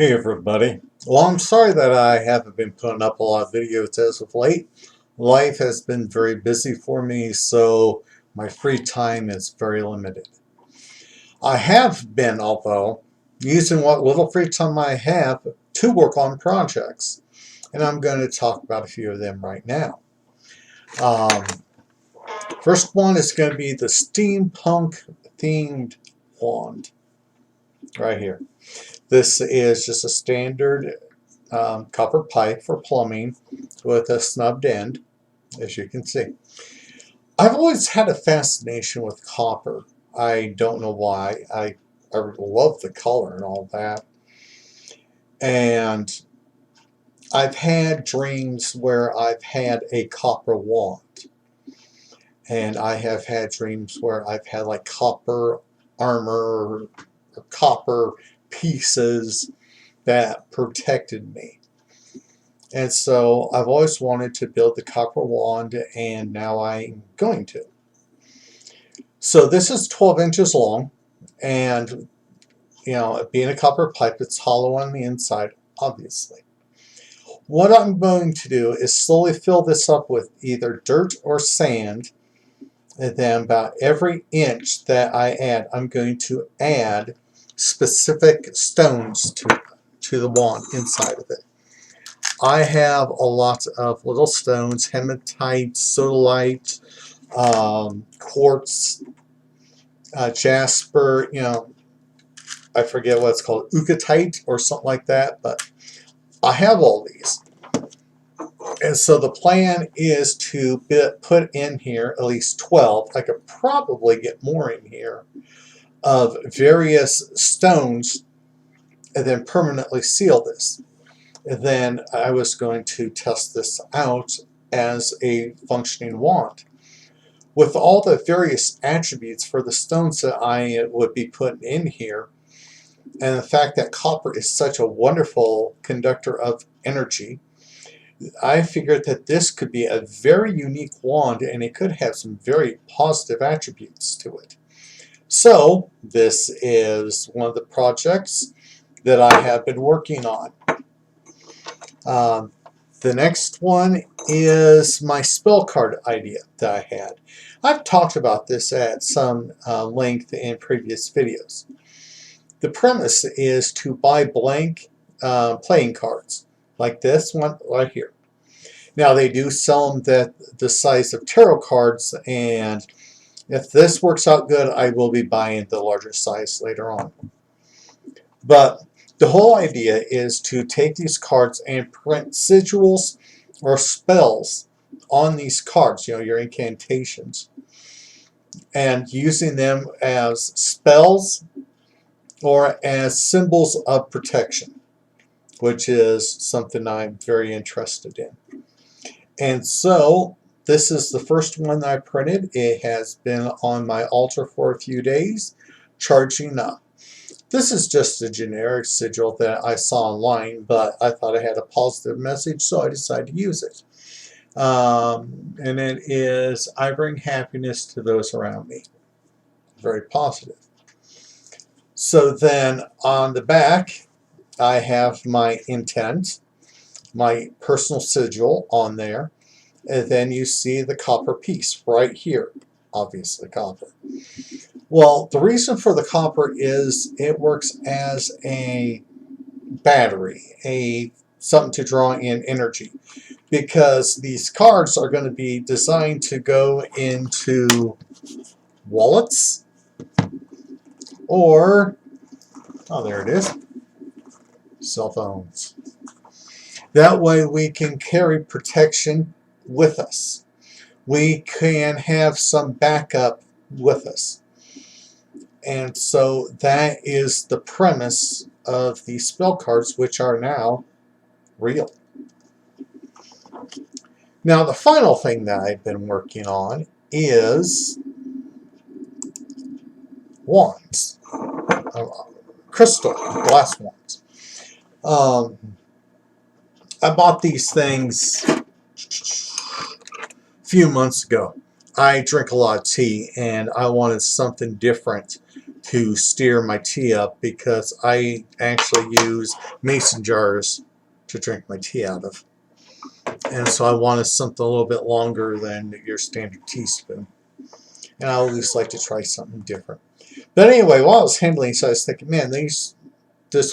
Hey everybody. Well, I'm sorry that I haven't been putting up a lot of videos as of late. Life has been very busy for me, so my free time is very limited. I have been, although, using what little free time I have to work on projects, and I'm going to talk about a few of them right now. Um, First one is going to be the steampunk themed wand right here. This is just a standard copper pipe for plumbing with a snubbed end, as you can see. I've always had a fascination with copper. I don't know why. I love the color and all that. And I've had dreams where I've had a copper wand. And I have had dreams where I've had like copper armor or copper pieces that protected me. And so I've always wanted to build the copper wand, and now I'm going to. So this is 12 inches long, and being a copper pipe, it's hollow on the inside, obviously. What I'm going to do is slowly fill this up with either dirt or sand, and then about every inch that I add, I'm going to add specific stones to the wand inside of it. I have a lot of little stones, hematite, sodalite, quartz, jasper, I forget what it's called, ukatite or something like that, but I have all these. And so the plan is to put in here at least 12, I could probably get more in here, of various stones, and then permanently seal this. And then I was going to test this out as a functioning wand. With all the various attributes for the stones that I would be putting in here, and the fact that copper is such a wonderful conductor of energy, I figured that this could be a very unique wand, and it could have some very positive attributes to it. So this is one of the projects that I have been working on. The next one is my spell card idea that I had. I've talked about this at some length in previous videos. The premise is to buy blank playing cards, like this one right here. Now they do sell them that the size of tarot cards, and if this works out good, I will be buying the larger size later on. But the whole idea is to take these cards and print sigils or spells on these cards, your incantations, and using them as spells or as symbols of protection, which is something I'm very interested in. And so this is the first one that I printed. It has been on my altar for a few days, charging up. This is just a generic sigil that I saw online, but I thought it had a positive message, so I decided to use it. And it is, I bring happiness to those around me. Very positive. So then on the back, I have my intent, my personal sigil on there, and then you see the copper piece right here, obviously copper. Well, the reason for the copper is it works as a battery, something to draw in energy, because these cards are going to be designed to go into wallets or, oh, there it is, cell phones. That way we can carry protection with us. We can have some backup with us. And so that is the premise of these spell cards, which are now real. Now the final thing that I've been working on is wands. Crystal glass wands. I bought these things a few months ago. I drink a lot of tea, and I wanted something different to steer my tea up, because I actually use mason jars to drink my tea out of. And so I wanted something a little bit longer than your standard teaspoon. And I always like to try something different. But anyway, while I was handling, so I was thinking, man, this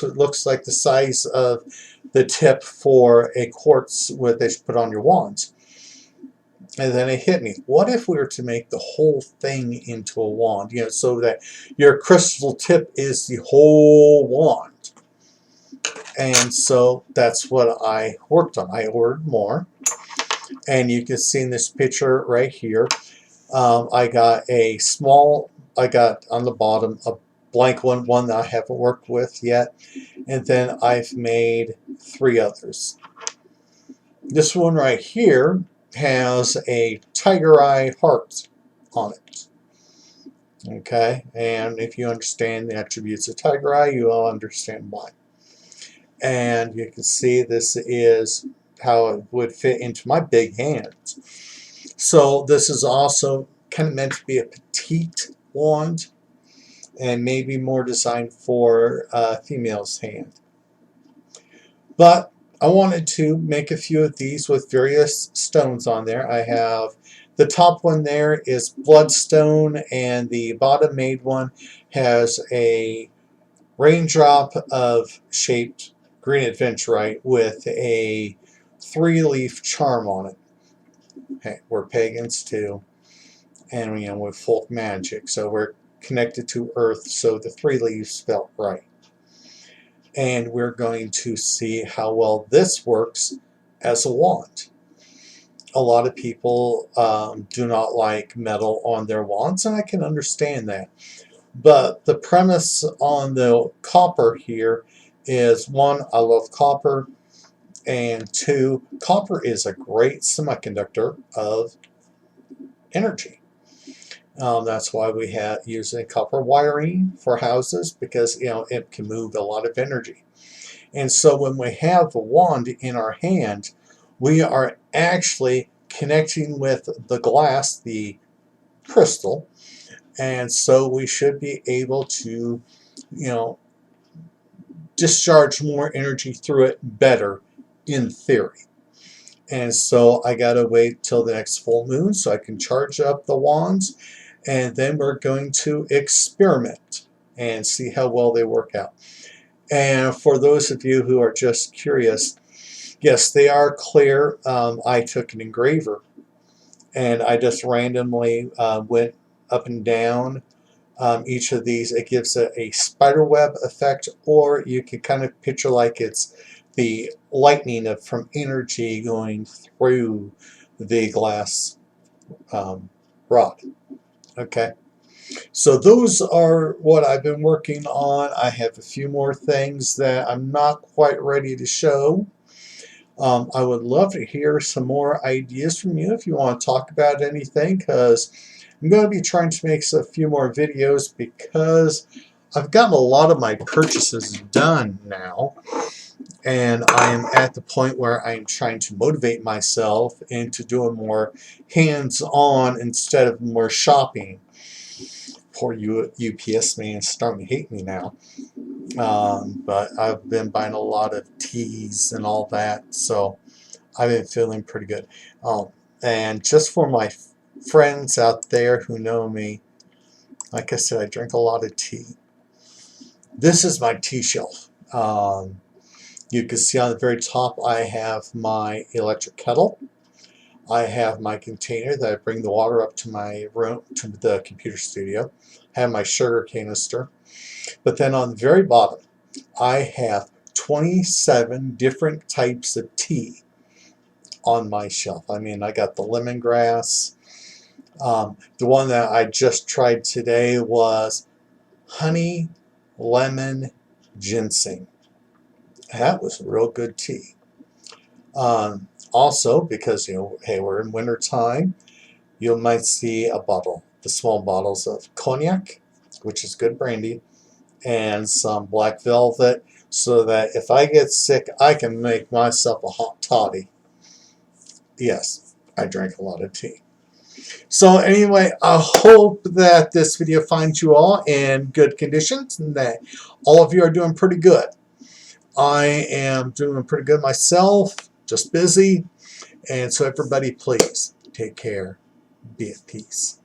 looks like the size of the tip for a quartz that they put on your wands. And then it hit me. What if we were to make the whole thing into a wand? You know, so that your crystal tip is the whole wand. And so that's what I worked on. I ordered more. And you can see in this picture right here, I got on the bottom a blank one that I haven't worked with yet. And then I've made 3 others. This one right here has a tiger eye heart on it. Okay, and if you understand the attributes of tiger eye, you will understand why. And you can see this is how it would fit into my big hands. So this is also kind of meant to be a petite wand, and maybe more designed for a female's hand. But I wanted to make a few of these with various stones on there. I have the top one there is bloodstone, and the bottom made one has a raindrop of shaped green adventurite with a 3-leaf charm on it. Okay, we're pagans too, and you know, with folk magic, so we're connected to earth, so the 3 leaves felt right. And we're going to see how well this works as a wand. A lot of people do not like metal on their wands, and I can understand that. But the premise on the copper here is, 1, I love copper, and 2, copper is a great semiconductor of energy. That's why we have using copper wiring for houses, because you know it can move a lot of energy. And so when we have the wand in our hand, we are actually connecting with the glass, the crystal, and so we should be able to, you know, discharge more energy through it better, in theory. And so I gotta wait till the next full moon so I can charge up the wands, and then we're going to experiment and see how well they work out. And for those of you who are just curious, yes, they are clear. I took an engraver and I just randomly went up and down each of these. It gives a spider web effect, or you can kind of picture like it's the lightning from energy going through the glass rod. Okay, so those are what I've been working on. I have a few more things that I'm not quite ready to show. I would love to hear some more ideas from you if you want to talk about anything, because I'm going to be trying to make a few more videos, because I've gotten a lot of my purchases done now, and I am at the point where I'm trying to motivate myself into doing more hands-on instead of more shopping. Poor UPS man is starting to hate me now. But I've been buying a lot of teas and all that, so I've been feeling pretty good. And just for my friends out there who know me, like I said, I drink a lot of tea. This is my tea shelf. You can see on the very top I have my electric kettle. I have my container that I bring the water up to my room, to the computer studio. I have my sugar canister. But then on the very bottom, I have 27 different types of tea on my shelf. I mean, I got the lemongrass. The one that I just tried today was honey lemon ginseng. That was real good tea. Also, because, you know, hey, we're in winter time, you might see a bottle, the small bottles of cognac, which is good brandy, and some black velvet, so that if I get sick, I can make myself a hot toddy. Yes, I drank a lot of tea. So anyway, I hope that this video finds you all in good conditions and that all of you are doing pretty good. I am doing pretty good myself, just busy. And so everybody, please take care. Be at peace.